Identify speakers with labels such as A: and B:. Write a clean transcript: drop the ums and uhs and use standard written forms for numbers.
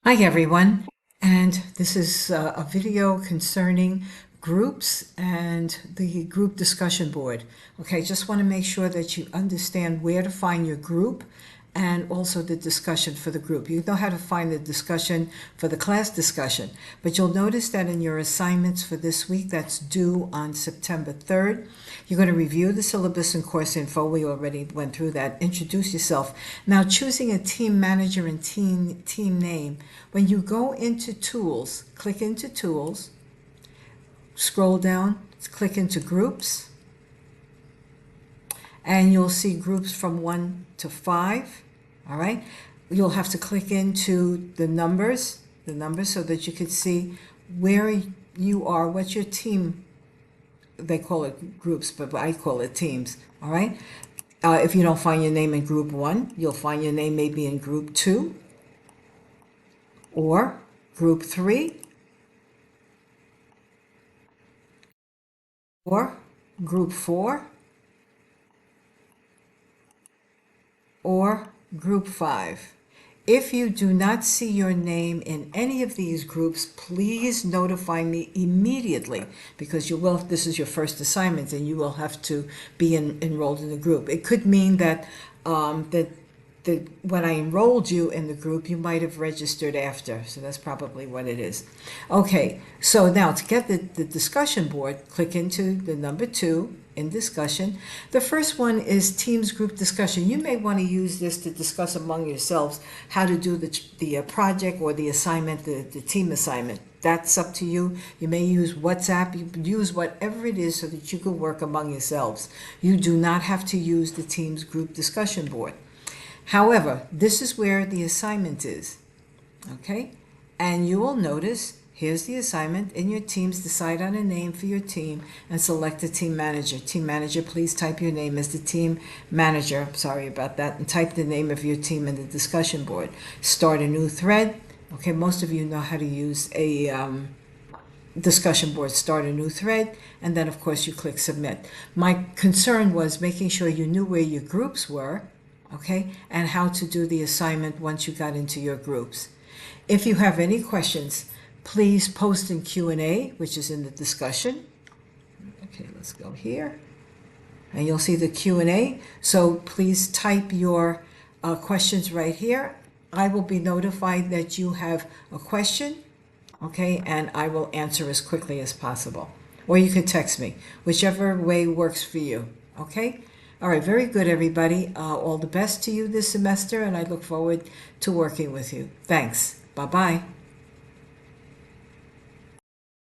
A: Hi everyone, and this is a video concerning groups and the group discussion board. Okay, just want to make sure that you understand where to find your group and also the discussion for the group. You know how to find the discussion for the class discussion, but you'll notice that in your assignments for this week that's due on September 3rd, you're going to review the syllabus and course info. We already went through that. Introduce yourself. Now, choosing a team manager and team name. When you go into Tools, click into Tools, scroll down, click into Groups, and you'll see groups from 1 to 5. All right. You'll have to click into the numbers so that you can see where you are, what's your team. They call it groups, but I call it teams. All right. If you don't find your name in group 1, you'll find your name maybe in group 2 or group 3 or group 4 or group 5. If you do not see your name in any of these groups, please notify me immediately, because this is your first assignment and you will have to be enrolled in the group. It could mean that when I enrolled you in the group, you might have registered after. So that's probably what it is. Okay, so now to get the discussion board, click into the number 2 in discussion. The first one is Teams group discussion. You may want to use this to discuss among yourselves how to do the project or the assignment, the team assignment. That's up to you. You may use WhatsApp. You use whatever it is so that you can work among yourselves. You do not have to use the Teams group discussion board. However, this is where the assignment is, okay? And you will notice, here's the assignment. In your teams, decide on a name for your team and select a team manager. Team manager, please type your name as the team manager. Sorry about that. And type the name of your team in the discussion board. Start a new thread. Okay, most of you know how to use a discussion board. Start a new thread, and then of course you click submit. My concern was making sure you knew where your groups were, okay, and how to do the assignment once you got into your groups. If you have any questions, please post in Q&A, which is in the discussion. Okay, let's go here. And you'll see the Q&A. So please type your questions right here. I will be notified that you have a question, okay, and I will answer as quickly as possible. Or you can text me, whichever way works for you, okay? All right, very good, everybody. All the best to you this semester, and I look forward to working with you. Thanks. Bye-bye.